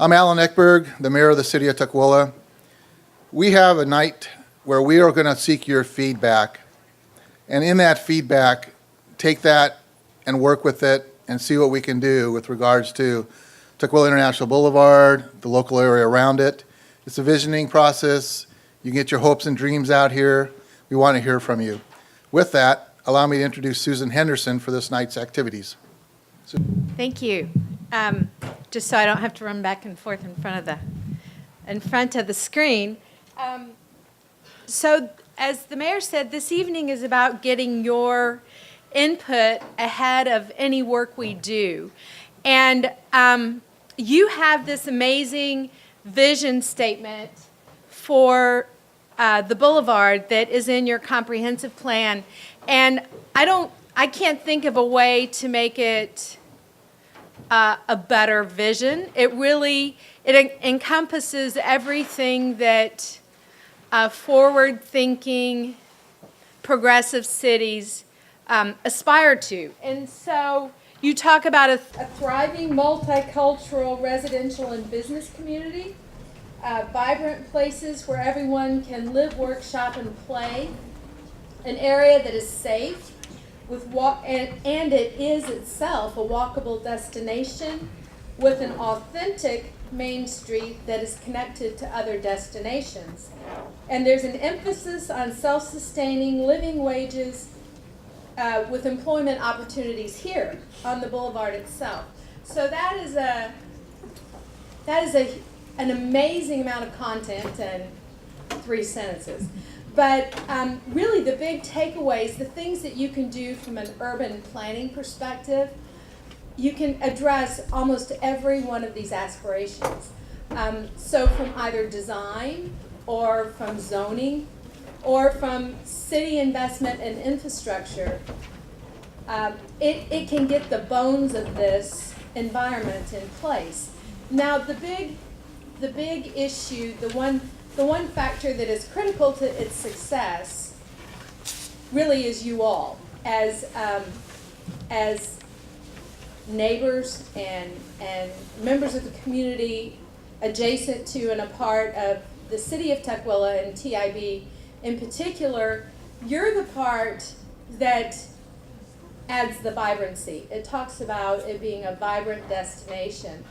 I'm Alan Eckberg, the mayor of the city of Tukwila. We have a night where we are going to seek your feedback. And in that feedback, take that and work with it and see what we can do with regards to Tukwila International Boulevard, the local area around it. It's a visioning process. You can get your hopes and dreams out here. We want to hear from you. With that, allow me to introduce Susan Henderson for this night's activities. Thank you. Just so I don't have to run back and forth in front of the screen. So as the mayor said, this evening is about getting your input ahead of any work we do. And you have this amazing vision statement for the boulevard that is in your comprehensive plan. And I can't think of a way to make it a better vision. It encompasses everything that forward-thinking, progressive cities aspire to. And so you talk about a thriving multicultural residential and business community, vibrant places where everyone can live, work, shop, and play, an area that is safe, and it is itself a walkable destination with an authentic main street that is connected to other destinations. And there's an emphasis on self-sustaining living wages with employment opportunities here on the boulevard itself. So that is an amazing amount of content in 3 sentences. But really the big takeaways, the things that you can do from an urban planning perspective, you can address almost every one of these aspirations. So from either design or from zoning or from city investment and infrastructure, it can get the bones of this environment in place. Now the big issue, the one factor that is critical to its success really is you all as neighbors and members of the community adjacent to and a part of the city of Tukwila and TIB in particular. You're the part that adds the vibrancy. It talks about it being a vibrant destination.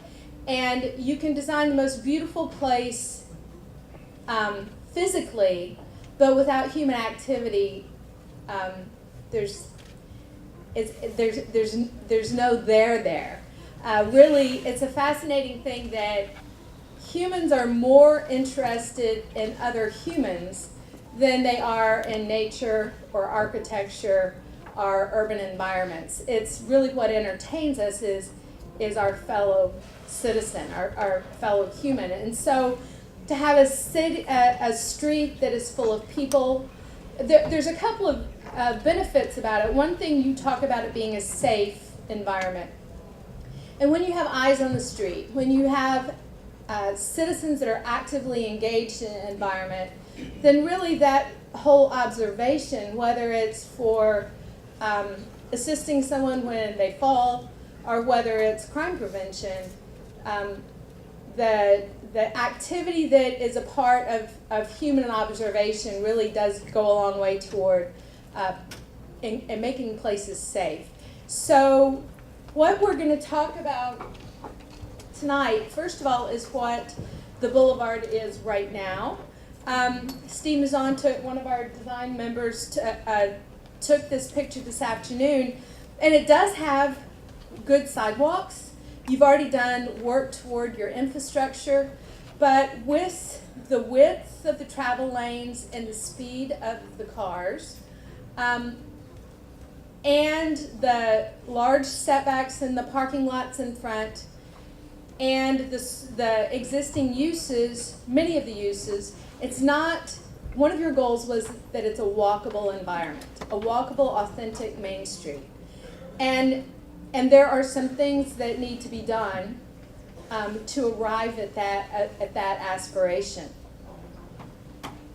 And you can design the most beautiful place physically, but without human activity, there's no there. Really, it's a fascinating thing that humans are more interested in other humans than they are in nature or architecture or urban environments. It's really what entertains us is our fellow citizen, our fellow human. And so to have a street that is full of people, there's a couple of benefits about it. One thing, you talk about it being a safe environment. And when you have eyes on the street, when you have citizens that are actively engaged in an environment, then really that whole observation, whether it's for assisting someone when they fall or whether it's crime prevention, the activity that is a part of human observation really does go a long way toward in making places safe. So what we're going to talk about tonight, first of all, is what the boulevard is right now. Steve Mazon one of our design members, took this picture this afternoon, and it does have good sidewalks. You've already done work toward your infrastructure, but with the width of the travel lanes and the speed of the cars, and the large setbacks in the parking lots in front, and the existing uses, many of the uses, it's not, one of your goals was that it's a walkable environment, a walkable, authentic Main Street. And there are some things that need to be done to arrive at that aspiration.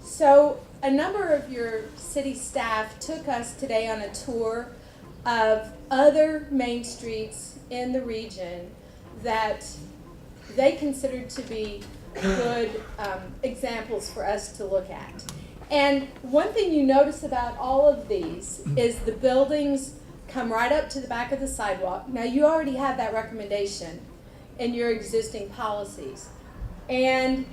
So a number of your city staff took us today on a tour of other main streets in the region that they considered to be good examples for us to look at. And one thing you notice about all of these is the buildings come right up to the back of the sidewalk. Now, you already have that recommendation in your existing policies. And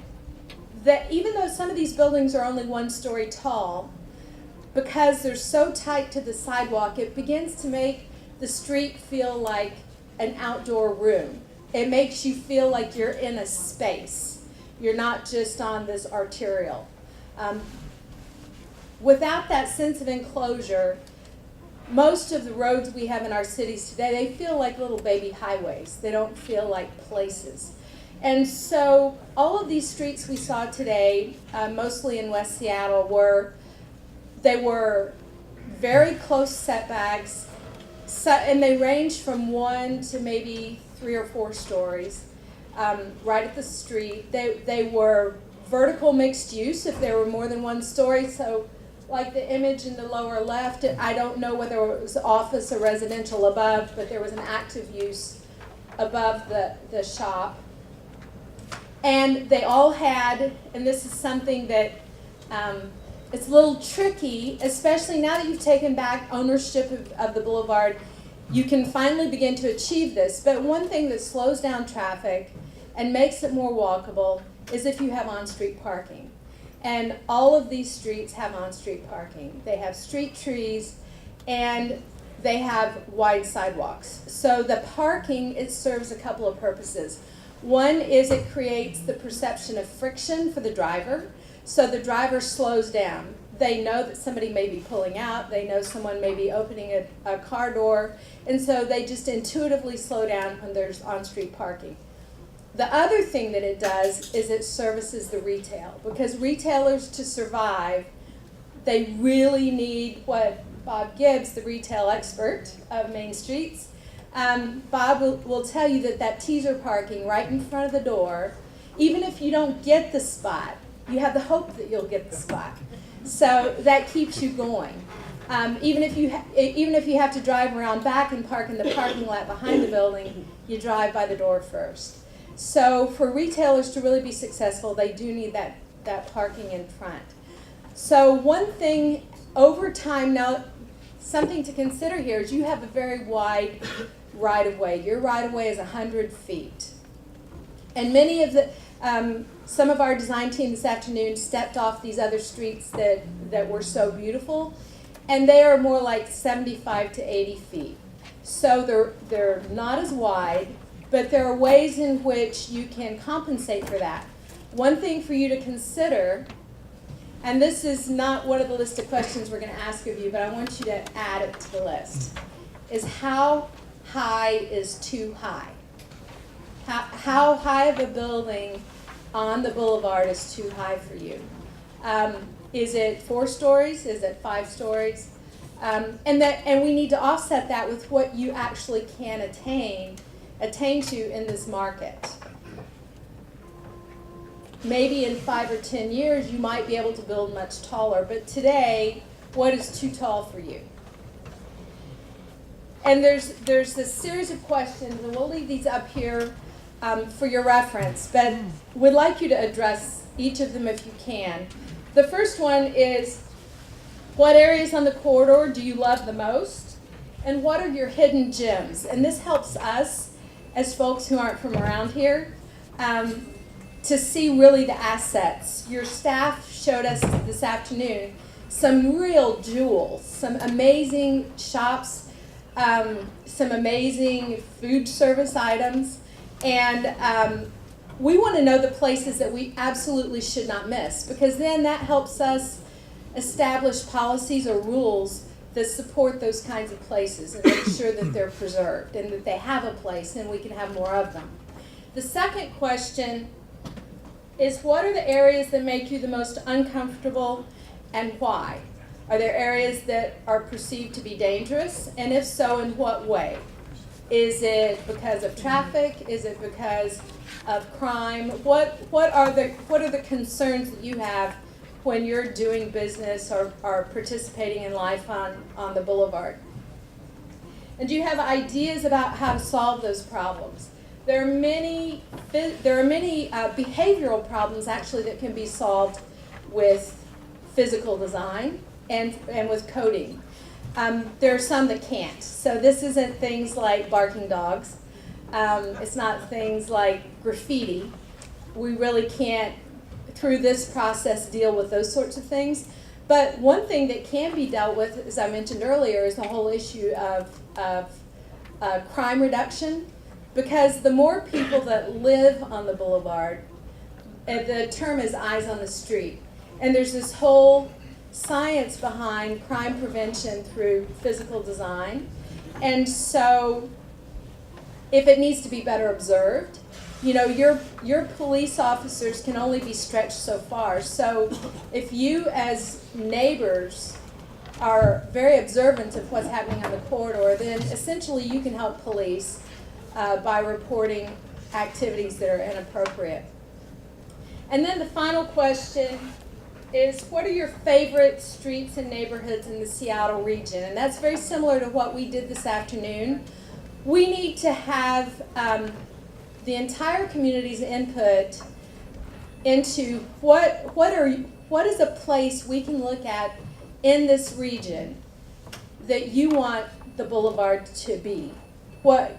that even though some of these buildings are only 1 story tall, because they're so tight to the sidewalk, it begins to make the street feel like an outdoor room. It makes you feel like you're in a space. You're not just on this arterial. Without that sense of enclosure, most of the roads we have in our cities today, they feel like little baby highways. They don't feel like places. And so all of these streets we saw today, mostly in West Seattle, were very close setbacks, and they ranged from 1 to maybe 3 or 4 stories, right at the street. They were vertical mixed use if there were more than 1 story. So like the image in the lower left, I don't know whether it was office or residential above, but there was an active use above the shop. And they all had, and this is something that it's a little tricky, especially now that you've taken back ownership of the boulevard, you can finally begin to achieve this. But one thing that slows down traffic and makes it more walkable is if you have on-street parking. And all of these streets have on-street parking. They have street trees, and they have wide sidewalks. So the parking, it serves a couple of purposes. One is it creates the perception of friction for the driver. So the driver slows down. They know that somebody may be pulling out. They know someone may be opening a car door. And so they just intuitively slow down when there's on-street parking. The other thing that it does is it services the retail. Because retailers, to survive, they really need what Bob Gibbs, the retail expert of Main Streets, Bob will tell you that teaser parking right in front of the door, even if you don't get the spot, you have the hope that you'll get the spot. So that keeps you going. Even if you have to drive around back and park in the parking lot behind the building, you drive by the door first. So for retailers to really be successful, they do need that parking in front. So one thing over time, now something to consider here is you have a very wide right-of-way. Your right-of-way is 100 feet. And many of the, some of our design team this afternoon stepped off these other streets that were so beautiful, and they are more like 75 to 80 feet. So they're not as wide, but there are ways in which you can compensate for that. One thing for you to consider, and this is not one of the list of questions we're going to ask of you, but I want you to add it to the list, is how high is too high? How high of a building on the boulevard is too high for you? Is it 4 stories? Is it 5 stories? And we need to offset that with what you actually can attain to in this market. Maybe in 5 or 10 years you might be able to build much taller, but today, what is too tall for you? And there's this series of questions, and we'll leave these up here for your reference, but we'd like you to address each of them if you can. The first one is, what areas on the corridor do you love the most? And what are your hidden gems? And this helps us, as folks who aren't from around here, to see really the assets. Your staff showed us this afternoon some real jewels, some amazing shops, some amazing food service items, and we want to know the places that we absolutely should not miss, because then that helps us establish policies or rules that support those kinds of places and make sure that they're preserved and that they have a place and we can have more of them. The second question is, what are the areas that make you the most uncomfortable and why? Are there areas that are perceived to be dangerous? And if so, in what way? Is it because of traffic? Is it because of crime? What are the concerns that you have when you're doing business or participating in life on the boulevard? And do you have ideas about how to solve those problems? There are many behavioral problems actually that can be solved with physical design and with coding. There are some that can't. So this isn't things like barking dogs. It's not things like graffiti. We really can't, through this process, deal with those sorts of things. But one thing that can be dealt with, as I mentioned earlier, is the whole issue of crime reduction. Because the more people that live on the boulevard, the term is eyes on the street. And there's this whole science behind crime prevention through physical design. And so if it needs to be better observed, you know, your police officers can only be stretched so far. So if you as neighbors are very observant of what's happening on the corridor, then essentially you can help police by reporting activities that are inappropriate. And then the final question is, what are your favorite streets and neighborhoods in the Seattle region? And that's very similar to what we did this afternoon. We need to have the entire community's input into what is a place we can look at in this region that you want the boulevard to be. What,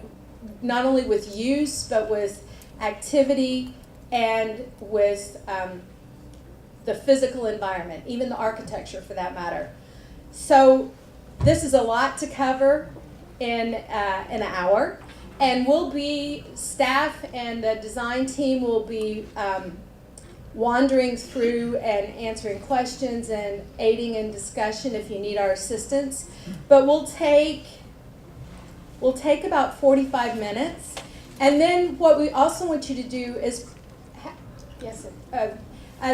not only with use, but with activity and with the physical environment, even the architecture for that matter. So this is a lot to cover in an hour, and staff and the design team will be wandering through and answering questions and aiding in discussion if you need our assistance. But we'll take about 45 minutes, and then what we also want you to do is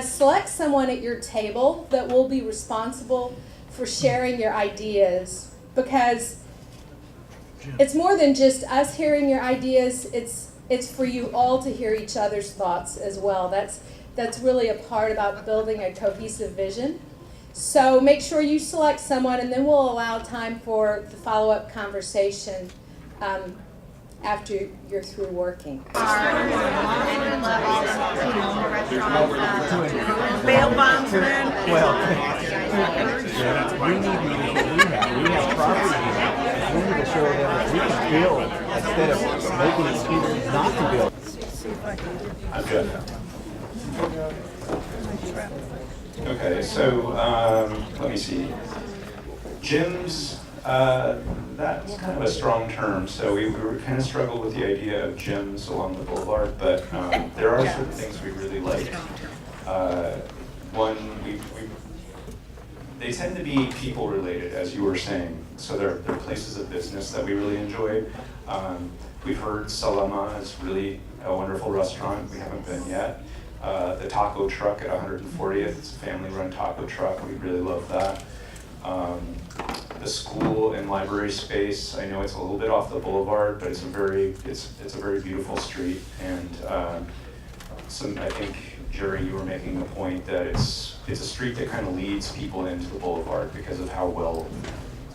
select someone at your table that will be responsible for sharing your ideas, because it's more than just us hearing your ideas. It's for you all to hear each other's thoughts as well. That's really a part about building a cohesive vision. So make sure you select someone, and then we'll allow time for the follow-up conversation after you're through working. Bail bondsmen. Well, we have property here. We need to show them that we can build instead of making excuses not to build. I'm Jeff. Okay, so let me see. Gyms, that's kind of a strong term, so we kind of struggled with the idea of gyms along the boulevard, but there are certain things we really like. One, they tend to be people related, as you were saying, so they're places of business that we really enjoy. We've heard Salama is really a wonderful restaurant. We haven't been yet. The taco truck at 140th, it's a family-run taco truck. We really love that. The school and library space, I know it's a little bit off the boulevard, but it's a very beautiful street. And I think, Jerry, you were making the point that it's a street that kind of leads people into the boulevard because of how well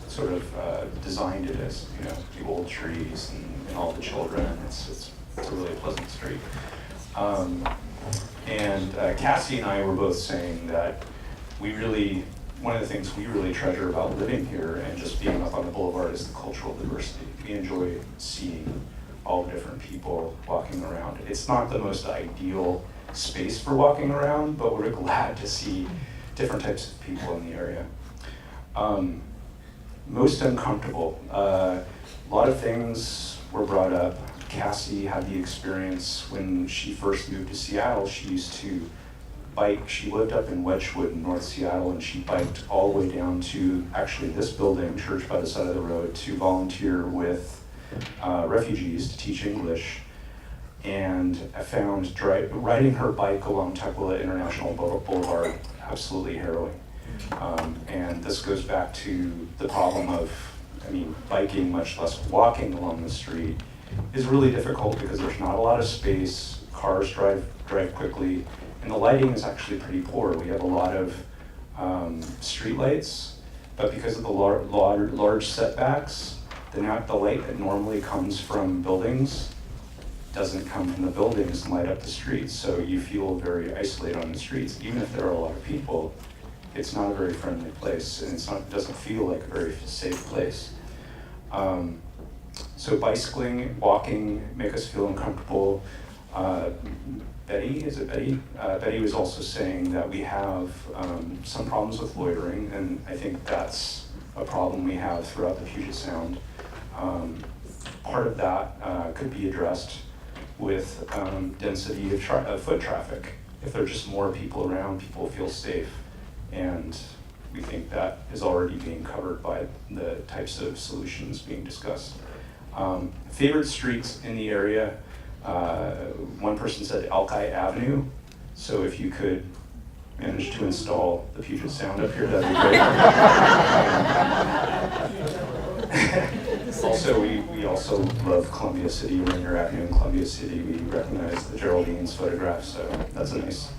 sort of designed it is. You know, the old trees and all the children. It's a really pleasant street. And Cassie and I were both saying that one of the things we really treasure about living here and just being up on the boulevard is the cultural diversity. We enjoy seeing all the different people walking around. It's not the most ideal space for walking around, but we're glad to see different types of people in the area. Most uncomfortable. A lot of things were brought up. Cassie had the experience when she first moved to Seattle. She used to bike. She lived up in Wedgwood in North Seattle, and she biked all the way down to actually this building, church by the side of the road, to volunteer with refugees to teach English. And I found riding her bike along Tukwila International Boulevard absolutely harrowing. And this goes back to the problem of, biking, much less walking along the street, is really difficult because there's not a lot of space. Cars drive quickly, and the lighting is actually pretty poor. We have a lot of street lights, but because of the large setbacks, the light that normally comes from buildings doesn't come from the buildings and light up the streets. So you feel very isolated on the streets. Even if there are a lot of people, it's not a very friendly place, and it doesn't feel like a very safe place. So bicycling, walking make us feel uncomfortable. Betty, is it Betty? Betty was also saying that we have some problems with loitering, and I think that's a problem we have throughout the Puget Sound. Part of that could be addressed with density of foot traffic. If there are just more people around, people feel safe, and we think that is already being covered by the types of solutions being discussed. Favorite streets in the area, one person said Alki Avenue, so if you could manage to install the Puget Sound up here, that'd be great. Also, we also love Columbia City, Rainier Avenue in Columbia City. We recognize the Geraldine's photograph, so that's a nice.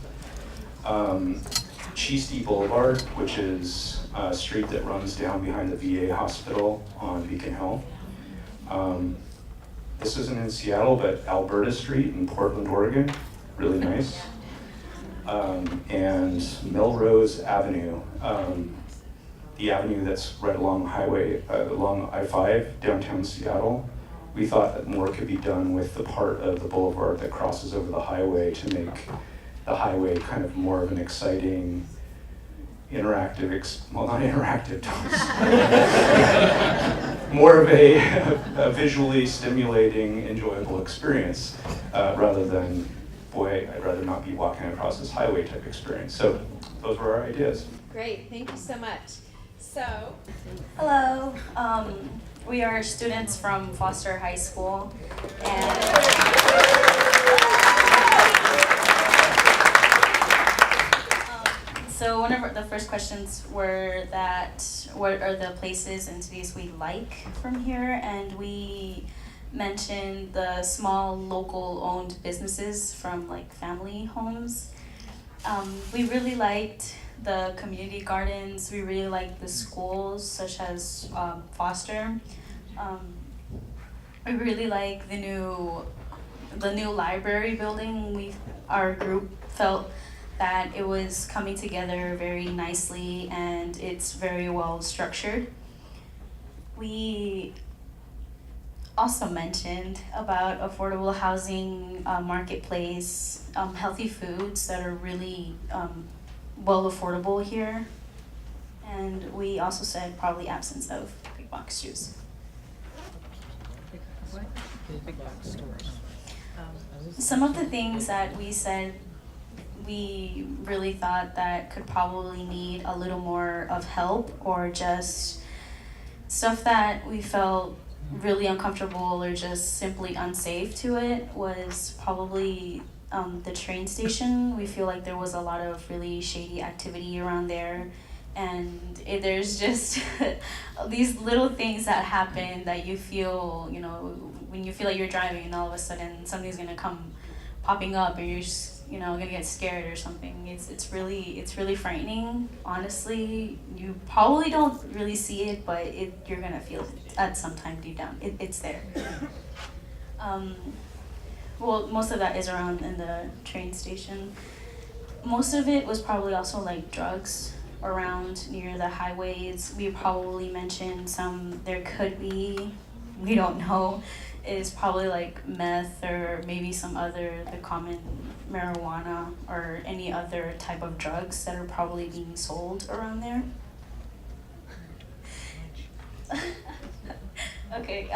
Cheesty Boulevard, which is a street that runs down behind the VA hospital on Beacon Hill. This isn't in Seattle, but Alberta Street in Portland, Oregon, really nice. And Melrose Avenue, the avenue that's right along highway, along I-5, downtown Seattle. We thought that more could be done with the part of the boulevard that crosses over the highway to make the highway kind of more of an exciting, interactive, well, not interactive, more of a visually stimulating, enjoyable experience, rather than, boy, I'd rather not be walking across this highway type experience. So those were our ideas. Great, thank you so much. So, hello, we are students from Foster High School, and so one of the first questions were that what are the places and cities we like from here, and we mentioned the small local owned businesses from like family homes. We really liked the community gardens. We really liked the schools such as Foster. We really like the new library building. Our group felt that it was coming together very nicely and it's very well structured. We also mentioned about affordable housing, marketplace, healthy foods that are really well affordable here. And we also said probably absence of big box juice. Big box stores. Some of the things that we said we really thought that could probably need a little more of help, or just stuff that we felt really uncomfortable or just simply unsafe to it, was probably the train station. We feel like there was a lot of really shady activity around there, and there's just these little things that happen that you feel, when you feel like you're driving and all of a sudden something's gonna come popping up and you're just gonna get scared or something. It's really frightening. Honestly, you probably don't really see it, but you're gonna feel it at some time deep down. It's there. Well, most of that is around in the train station. Most of it was probably also like drugs around near the highways. We probably mentioned some there could be, we don't know, is probably like meth or maybe some other, the common marijuana or any other type of drugs that are probably being sold around there. Okay,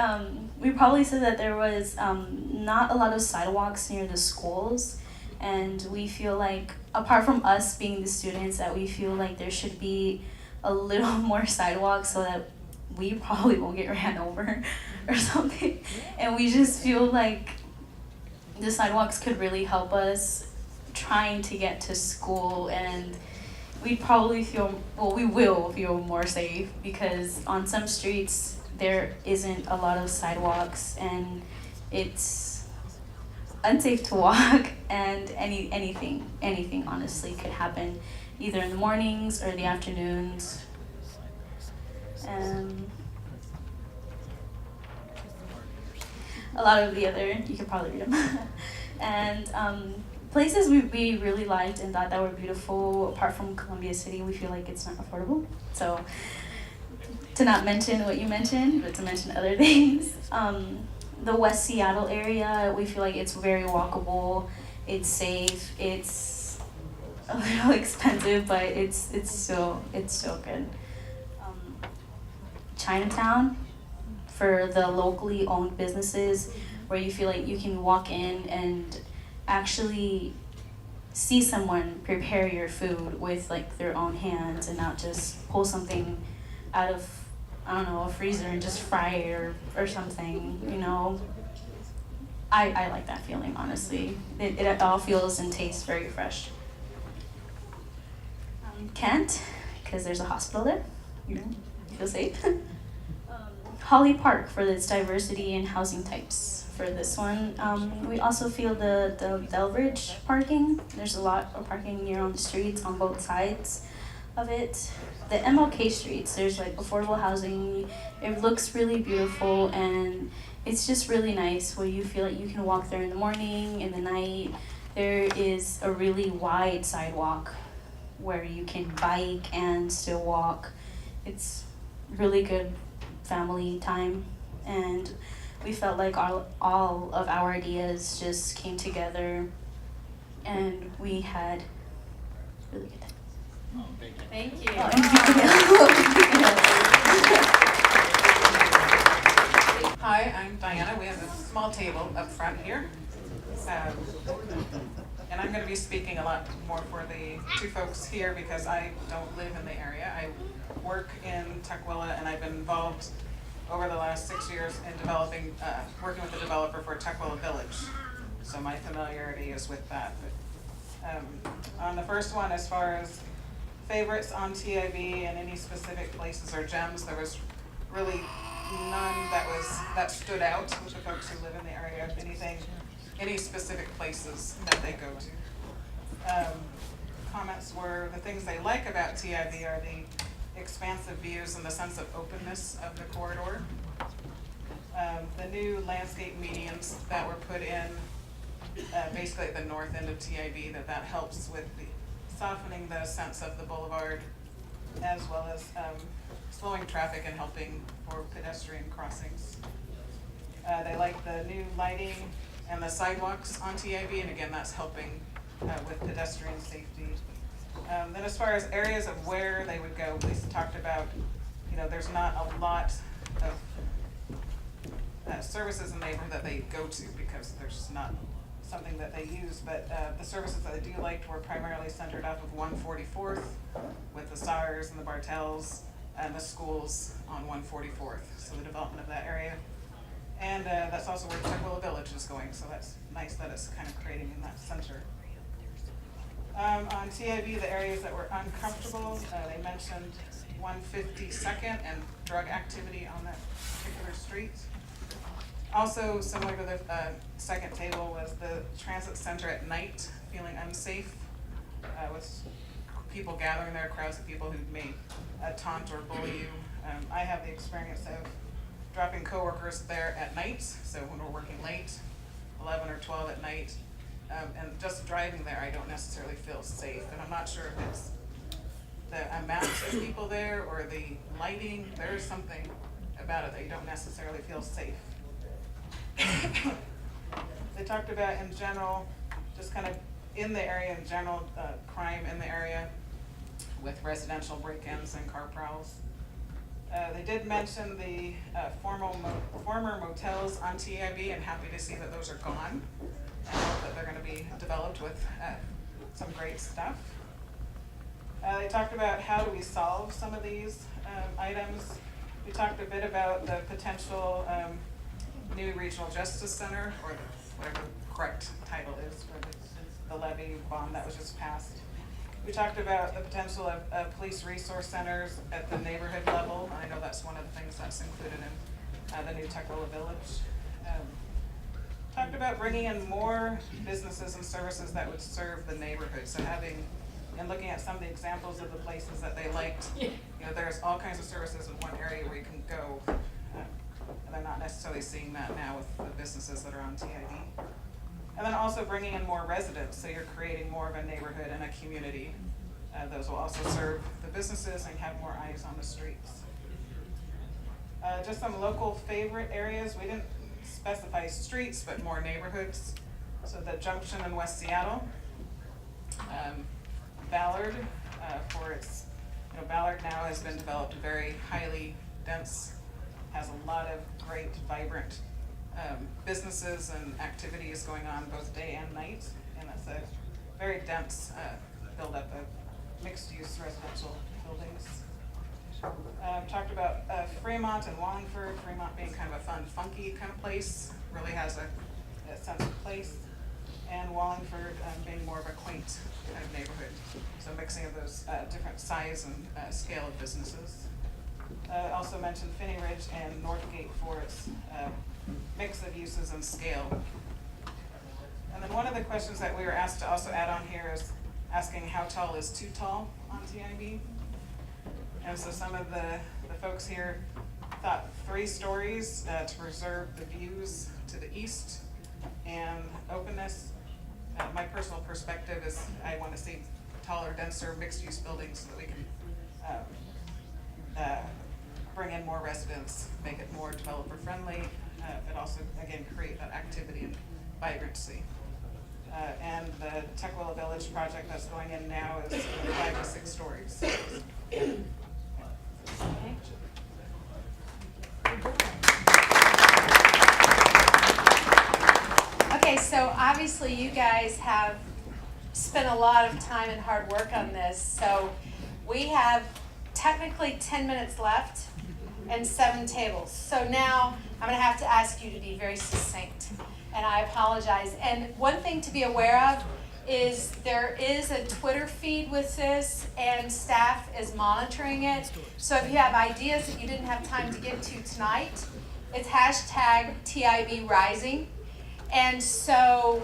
we probably said that there was not a lot of sidewalks near the schools, and we feel like, apart from us being the students, that we feel like there should be a little more sidewalks so that we probably won't get ran over or something. And we just feel like the sidewalks could really help us trying to get to school, and we'd probably feel, well, we will feel more safe, because on some streets there isn't a lot of sidewalks and it's unsafe to walk, and anything honestly could happen either in the mornings or the afternoons. a lot of the other, you can probably read them. And places we really liked and thought that were beautiful, apart from Columbia City, we feel like it's not affordable. So to not mention what you mentioned, but to mention other things. The West Seattle area, we feel like it's very walkable, it's safe, it's a little expensive, but it's still good. Chinatown, for the locally owned businesses, where you feel like you can walk in and actually see someone prepare your food with like their own hands and not just pull something out of, I don't know, a freezer and just fry it or something, you know. I like that feeling, honestly. It all feels and tastes very fresh. Kent, because there's a hospital there, you know, you feel safe. Holly Park for its diversity in housing types for this one. We also feel the Delbridge parking. There's a lot of parking here on the streets on both sides of it. The MLK streets, there's like affordable housing. It looks really beautiful and it's just really nice where you feel like you can walk there in the morning, in the night. There is a really wide sidewalk where you can bike and still walk. It's really good family time, and we felt like all of our ideas just came together and we had really good time. Thank you. Hi, I'm Diana. We have a small table up front here. And I'm going to be speaking a lot more for the two folks here because I don't live in the area. I work in Tukwila, and I've been involved over the last 6 years in developing, working with the developer for Tukwila Village. So my familiarity is with that. But, on the first one, as far as favorites on TIB and any specific places or gems, there was really none that stood out with the folks who live in the area. Any specific places that they go to. Comments were the things they like about TIB are the expansive views and the sense of openness of the corridor. The new landscape medians that were put in basically at the north end of TIB, that helps with softening the sense of the boulevard, as well as slowing traffic and helping for pedestrian crossings. They like the new lighting and the sidewalks on TIB, and again, that's helping with pedestrian safety. Then as far as areas of where they would go, Lisa talked about, there's not a lot of services in the neighborhood that they go to because there's not something that they use, but the services that they do like were primarily centered off of 144th with the SARS and the Bartels and the schools on 144th, so the development of that area. And that's also where Tukwila Village is going, so that's nice that it's kind of creating in that center. On TIB, the areas that were uncomfortable, they mentioned 152nd and drug activity on that particular street. Also, similar to the second table, was the transit center at night feeling unsafe with people gathering there, crowds of people who may taunt or bully you. I have the experience of dropping coworkers there at night, so when we're working late, 11 or 12 at night, and just driving there, I don't necessarily feel safe. And I'm not sure if it's the amount of people there or the lighting. There is something about it that you don't necessarily feel safe. They talked about, in general, just kind of in the area in general, crime in the area with residential break-ins and car prowls. They did mention the former motels on TIB, and happy to see that those are gone, and hope that they're going to be developed with some great stuff. They talked about how do we solve some of these items. We talked a bit about the potential new regional justice center, or whatever the correct title is for the levy bond that was just passed. We talked about the potential of police resource centers at the neighborhood level. I know that's one of the things that's included in the new Tukwila Village. Talked about bringing in more businesses and services that would serve the neighborhood. So and looking at some of the examples of the places that they liked, there's all kinds of services in one area where you can go. And they're not necessarily seeing that now with the businesses that are on TIB. And then also bringing in more residents, so you're creating more of a neighborhood and a community. Those will also serve the businesses and have more eyes on the streets. Just some local favorite areas. We didn't specify streets, but more neighborhoods. So the Junction in West Seattle. Ballard, for its, Ballard now has been developed very highly dense, has a lot of great, vibrant businesses and activities going on both day and night. And it's a very dense buildup of mixed-use residential buildings. Talked about Fremont and Wallingford. Fremont being kind of a fun, funky kind of place, really has a sense of place. And Wallingford being more of a quaint kind of neighborhood. So mixing of those different size and scale of businesses. Also mentioned Finney Ridge and Northgate for its mix of uses and scale. And then one of the questions that we were asked to also add on here is asking how tall is too tall on TIB? And so some of the folks here thought 3 stories to preserve the views to the east and openness. My personal perspective is I want to see taller, denser, mixed-use buildings so that we can bring in more residents, make it more developer-friendly, but also, again, create that activity and vibrancy. And the Tukwila Village project that's going in now is 5 to 6 stories. Okay, so obviously you guys have spent a lot of time and hard work on this. So we have technically 10 minutes left and 7 tables. So now I'm going to have to ask you to be very succinct. And I apologize. And one thing to be aware of is there is a Twitter feed with this, and staff is monitoring it. So if you have ideas that you didn't have time to get to tonight, it's hashtag TIB Rising. And so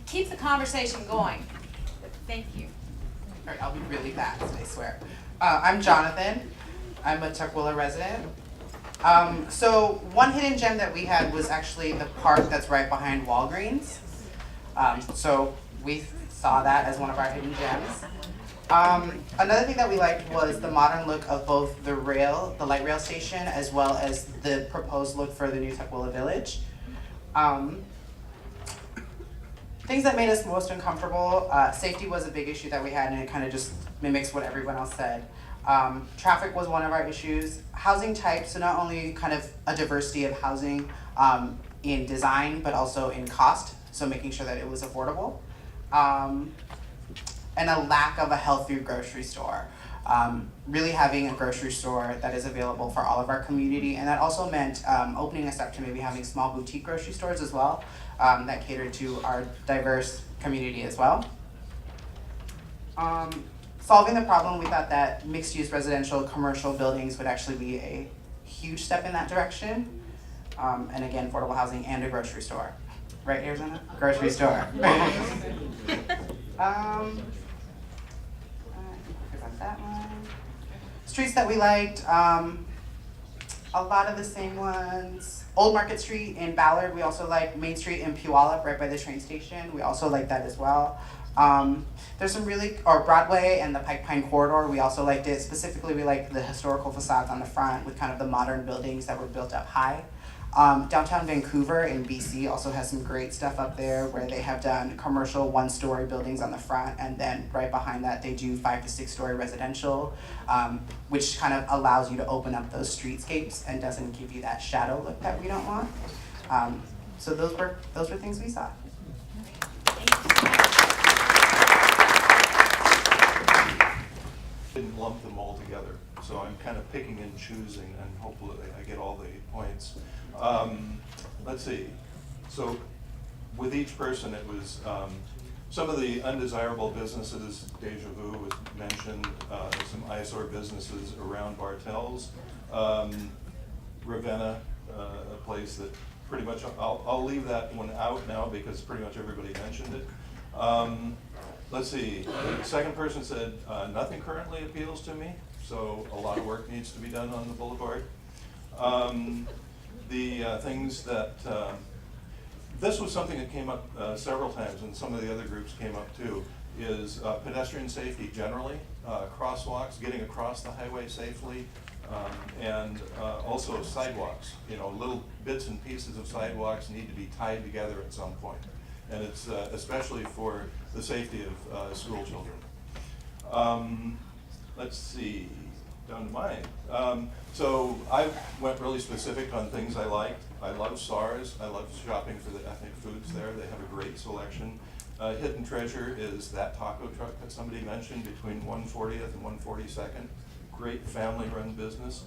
keep the conversation going. Thank you. All right, I'll be really fast, I swear. I'm Jonathan. I'm a Tukwila resident. So one hidden gem that we had was actually the park that's right behind Walgreens. So we saw that as one of our hidden gems. Another thing that we liked was the modern look of both the light rail station, as well as the proposed look for the new Tukwila Village. Things that made us most uncomfortable, safety was a big issue that we had, and it kind of just mimics what everyone else said. Traffic was one of our issues. Housing types, so not only kind of a diversity of housing in design, but also in cost, so making sure that it was affordable. And a lack of a health food grocery store. Really having a grocery store that is available for all of our community, and that also meant opening us up to maybe having small boutique grocery stores as well, that cater to our diverse community as well. Solving the problem, we thought that mixed-use residential commercial buildings would actually be a huge step in that direction. And again, affordable housing and a grocery store. Right, Arizona? Grocery store. Forgot that one. Streets that we liked, a lot of the same ones. Old Market Street in Ballard, we also like Main Street in Puyallup, right by the train station. We also like that as well. There's some Broadway and the Pike Pine corridor, we also liked it. Specifically, we liked the historical facades on the front with kind of the modern buildings that were built up high. Downtown Vancouver in BC also has some great stuff up there where they have done commercial 1-story buildings on the front, and then right behind that they do 5 to 6-story residential, which kind of allows you to open up those streetscapes and doesn't give you that shadow look that we don't want. So those were things we saw. Didn't lump them all together, so I'm kind of picking and choosing, and hopefully I get all the points. Let's see. So with each person, it was some of the undesirable businesses. Deja Vu was mentioned. Some eyesore businesses around Bartels. Ravenna, a place that pretty much I'll leave that one out now because pretty much everybody mentioned it. Let's see, the second person said, nothing currently appeals to me, so a lot of work needs to be done on the boulevard. the things that, this was something that came up several times, and some of the other groups came up too, is pedestrian safety generally, crosswalks, getting across the highway safely, and also sidewalks. You know, little bits and pieces of sidewalks need to be tied together at some point. And it's especially for the safety of school children. Let's see, down to mine. So I went really specific on things I liked. I love SARS. I love shopping for the ethnic foods there. They have a great selection. Hidden treasure is that taco truck that somebody mentioned between 140th and 142nd. Great family-run business.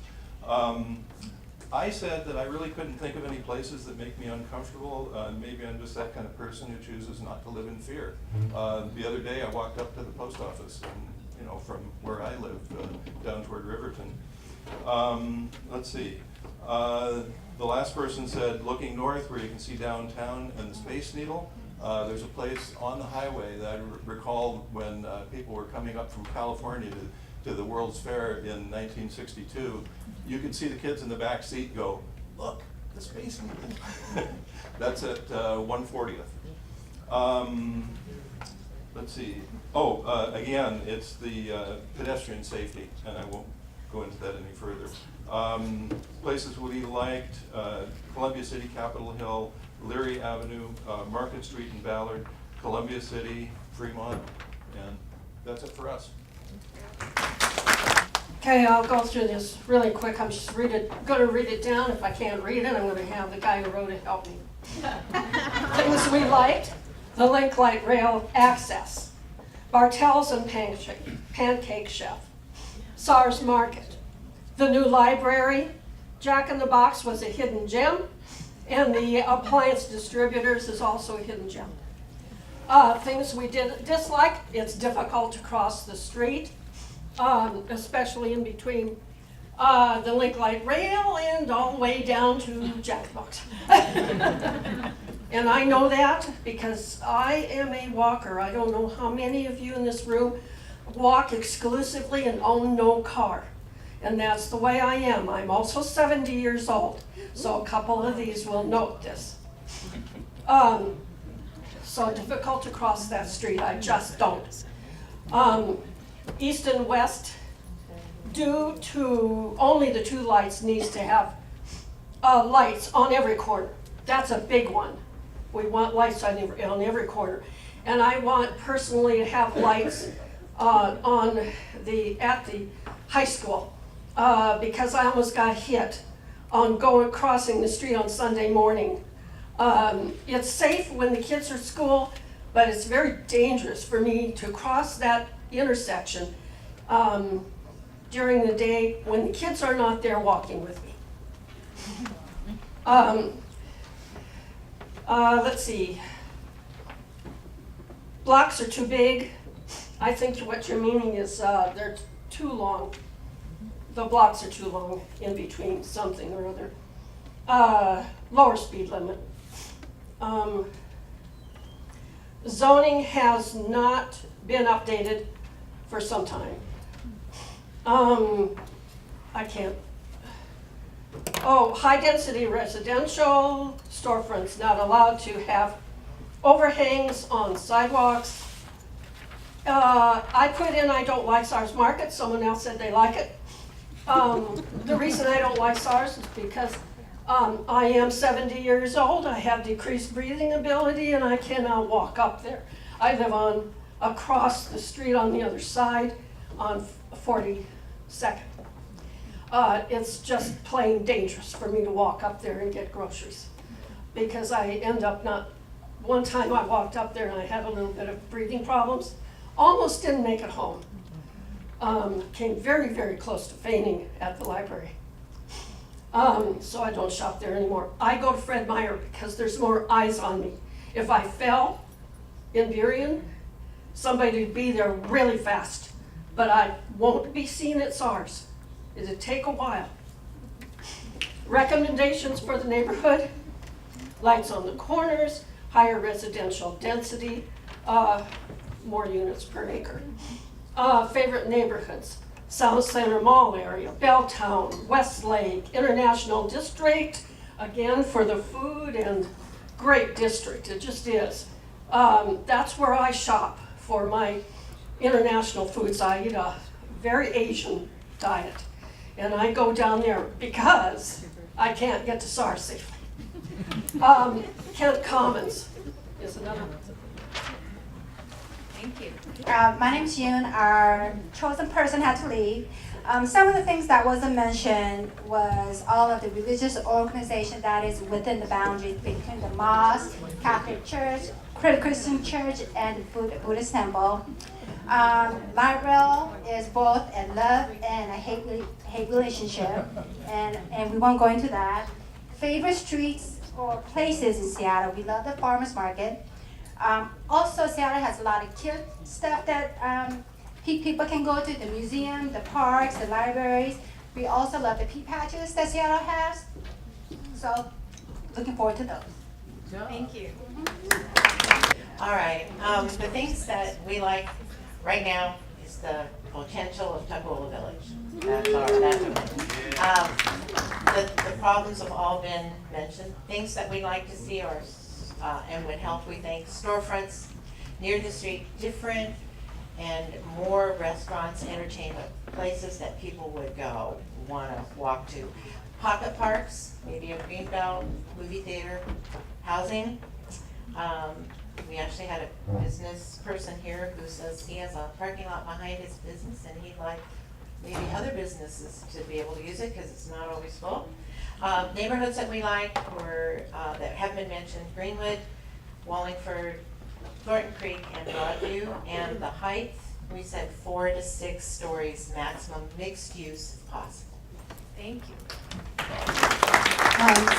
I said that I really couldn't think of any places that make me uncomfortable. Maybe I'm just that kind of person who chooses not to live in fear. The other day I walked up to the post office, and, you know, from where I live down toward Riverton. Let's see. The last person said looking north where you can see downtown and the Space Needle. There's a place on the highway that I recall when people were coming up from California to the World's Fair in 1962. You could see the kids in the back seat go, look, the Space Needle. That's at 140th. Let's see. Oh, again, it's the pedestrian safety, and I won't go into that any further. Places we liked, Columbia City, Capitol Hill, Leary Avenue, Market Street in Ballard, Columbia City, Fremont, and that's it for us. Okay, I'll go through this really quick. I'm just going to read it down. If I can't read it, I'm going to have the guy who wrote it help me. Things we liked: the Link Light Rail access, Bartels and Pancake Chef, SARS Market, the new library, Jack in the Box was a hidden gem, and the appliance distributors is also a hidden gem. Things we did dislike: it's difficult to cross the street, especially in between the Link Light Rail and all the way down to Jack in the Box. And I know that because I am a walker. I don't know how many of you in this room walk exclusively and own no car. And that's the way I am. I'm also 70 years old, so a couple of these will note this. So difficult to cross that street, I just don't. East and west, due to only the two lights, needs to have lights on every corner. That's a big one. We want lights on every corner. And I want personally to have lights at the high school because I almost got hit on crossing the street on Sunday morning. It's safe when the kids are at school, but it's very dangerous for me to cross that intersection during the day when the kids are not there walking with me. Let's see. Blocks are too big. I think what you're meaning is they're too long. The blocks are too long in between something or other. Lower speed limit. Zoning has not been updated for some time. I can't. Oh, high density residential, storefronts not allowed to have overhangs on sidewalks. I put in I don't like SARS Market. Someone else said they like it. The reason I don't like SARS is because I am 70 years old, I have decreased breathing ability, and I cannot walk up there. I live across the street on the other side on 42nd. It's just plain dangerous for me to walk up there and get groceries because I end up one time I walked up there and I had a little bit of breathing problems, almost didn't make it home. Came very, very close to fainting at the library. So I don't shop there anymore. I go to Fred Meyer because there's more eyes on me. If I fell in Burien, somebody would be there really fast, but I won't be seen at SARS. It'd take a while. Recommendations for the neighborhood: lights on the corners, higher residential density, more units per acre. Favorite neighborhoods: South Center Mall area, Belltown, Westlake, International District, again, for the food, and great district, it just is. That's where I shop for my international foods. I eat a very Asian diet, and I go down there because I can't get to SAR safely. Kent Commons is another one. Thank you. My name's Yoon. Our chosen person had to leave. Some of the things that wasn't mentioned was all of the religious organization that is within the boundaries between the mosque, Catholic Church, Christian Church, and Buddhist temple. Light rail is both a love and a hate relationship, and we won't go into that. Favorite streets or places in Seattle, we love the farmers market. Also, Seattle has a lot of kid stuff that people can go to, the museum, the parks, the libraries. We also love the pea patches that Seattle has. So, looking forward to those. Thank you. All right, the things that we like right now is the potential of Tukwila Village. That's the problems have all been mentioned. Things that we'd like to see are, and would help, we think, storefronts near the street, different and more restaurants, entertainment, places that people would go, want to walk to. Pocket parks, maybe a greenbelt, movie theater, housing. We actually had a business person here who says he has a parking lot behind his business and he'd like maybe other businesses to be able to use it because it's not always full. Neighborhoods that we like were, that have been mentioned, Greenwood, Wallingford, Thornton Creek, and Broadview. And the height, we said 4 to 6 stories maximum, mixed use if possible. Thank you.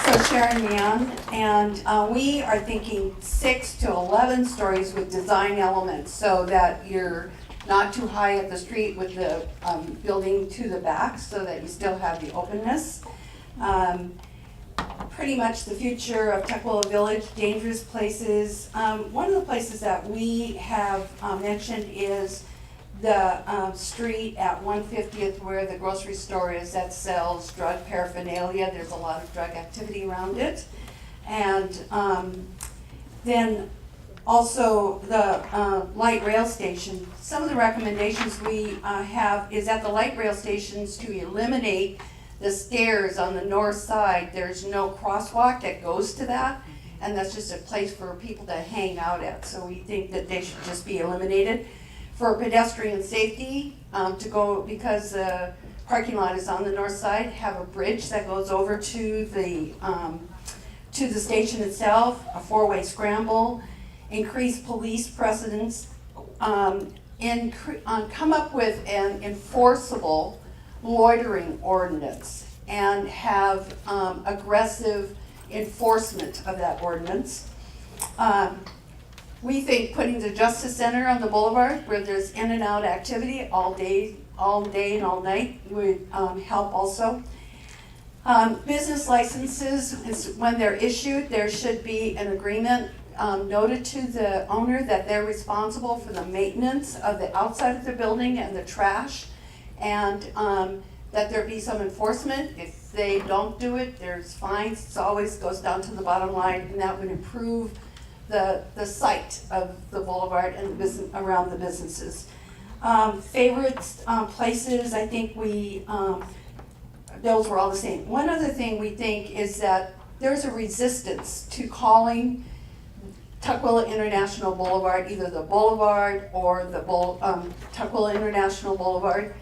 So Sharon Mann, and we are thinking 6 to 11 stories with design elements so that you're not too high at the street with the building to the back so that you still have the openness. Pretty much the future of Tukwila Village, dangerous places. One of the places that we have mentioned is the street at 150th where the grocery store is that sells drug paraphernalia. There's a lot of drug activity around it. And then also the light rail station. Some of the recommendations we have is at the light rail stations to eliminate the stairs on the north side. There's no crosswalk that goes to that, and that's just a place for people to hang out at. So we think that they should just be eliminated. For pedestrian safety, to go, because the parking lot is on the north side, have a bridge that goes over to the station itself, a 4-way scramble, increase police presence, come up with an enforceable loitering ordinance and have aggressive enforcement of that ordinance. We think putting the Justice Center on the boulevard where there's in and out activity all day and all night would help also. Business licenses, when they're issued, there should be an agreement noted to the owner that they're responsible for the maintenance of the outside of the building and the trash, and that there be some enforcement. If they don't do it, there's fines. It always goes down to the bottom line, and that would improve the site of the boulevard and the business around the businesses. Favorite places, I think those were all the same. One other thing we think is that there's a resistance to calling Tukwila International Boulevard either the boulevard or the Tukwila International Boulevard,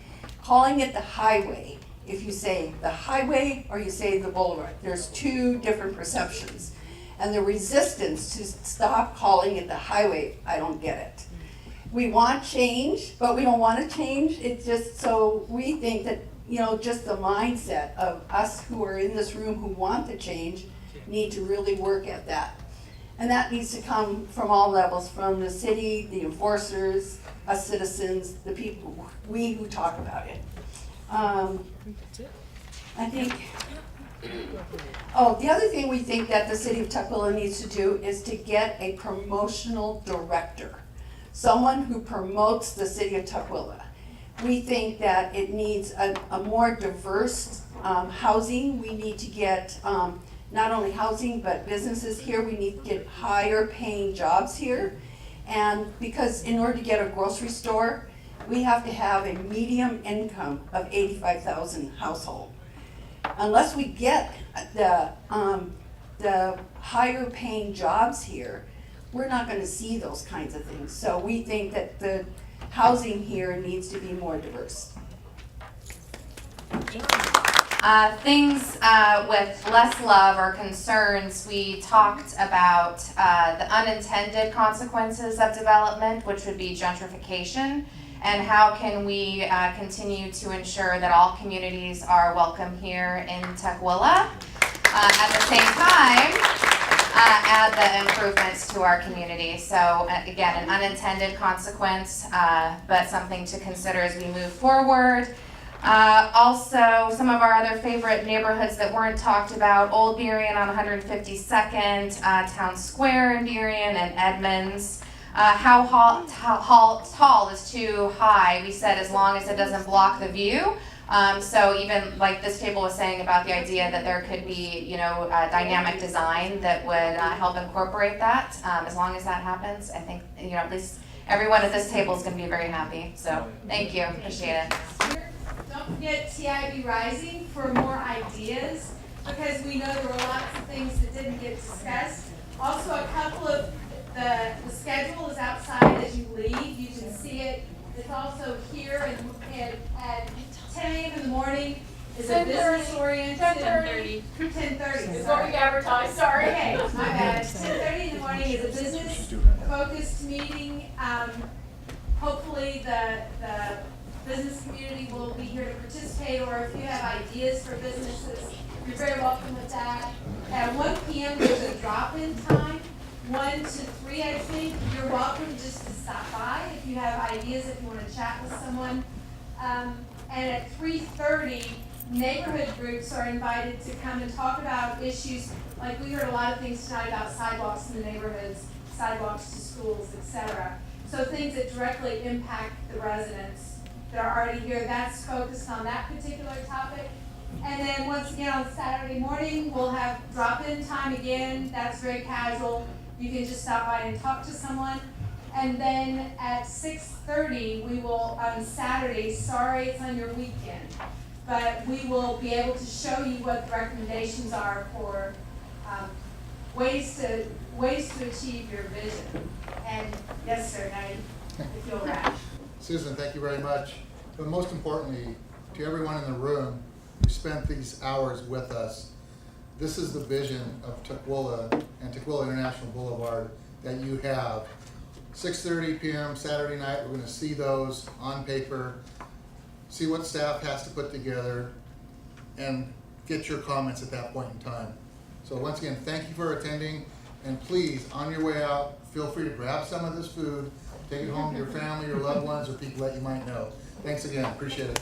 calling it the highway. If you say the highway or you say the boulevard, there's 2 different perceptions. And the resistance to stop calling it the highway, I don't get it. We want change, but we don't want to change. It's just, so we think that, just the mindset of us who are in this room who want to change need to really work at that. And that needs to come from all levels, from the city, the enforcers, us citizens, the people, we who talk about it. I think, the other thing we think that the city of Tukwila needs to do is to get a promotional director, someone who promotes the city of Tukwila. We think that it needs a more diverse housing. We need to get not only housing, but businesses here. We need to get higher paying jobs here. And because in order to get a grocery store, we have to have a medium income of 85,000 household. Unless we get the higher paying jobs here, we're not gonna see those kinds of things. So we think that the housing here needs to be more diverse. Things with less love or concerns, we talked about the unintended consequences of development, which would be gentrification, and how can we continue to ensure that all communities are welcome here in Tukwila. At the same time, add the improvements to our community. So again, an unintended consequence, but something to consider as we move forward. Also, some of our other favorite neighborhoods that weren't talked about, Old Burien on 152nd, Town Square in Burien, and Edmonds. How tall is too high? We said as long as it doesn't block the view. So even like this table was saying about the idea that there could be, you know, dynamic design that would help incorporate that. As long as that happens, I think, you know, at least everyone at this table is going to be very happy. So thank you, appreciate it. Don't forget TIB Rising for more ideas, because we know there were lots of things that didn't get discussed. Also, a couple of the schedule is outside as you leave. You can see it. It's also here at 10 a.m. in the morning. Is a business oriented. 10:30. 10:30 is what we advertise. Sorry. Okay, my bad. 10:30 in the morning is a business focused meeting. Hopefully the business community will be here to participate, or if you have ideas for businesses, you're very welcome with that. At 1 p.m. there's a drop-in time, 1 to 3 I think. You're welcome just to stop by if you have ideas, if you want to chat with someone. And at 3:30, neighborhood groups are invited to come and talk about issues, like we heard a lot of things tonight about sidewalks in the neighborhoods, sidewalks to schools, etc. So things that directly impact the residents that are already here. That's focused on that particular topic. And then once again on Saturday morning, we'll have drop-in time again. That's very casual. You can just stop by and talk to someone. And then at 6:30, we will, on Saturday, sorry it's on your weekend, but we will be able to show you what the recommendations are for ways to achieve your vision. And yes, sir, now if you'll wrap. Susan, thank you very much. But most importantly, to everyone in the room who spent these hours with us, this is the vision of Tukwila and Tukwila International Boulevard that you have. 6:30 p.m. Saturday night, we're going to see those on paper, see what staff has to put together, and get your comments at that point in time. So once again, thank you for attending, and please, on your way out, feel free to grab some of this food, take it home to your family, your loved ones, or people that you might know. Thanks again, appreciate it.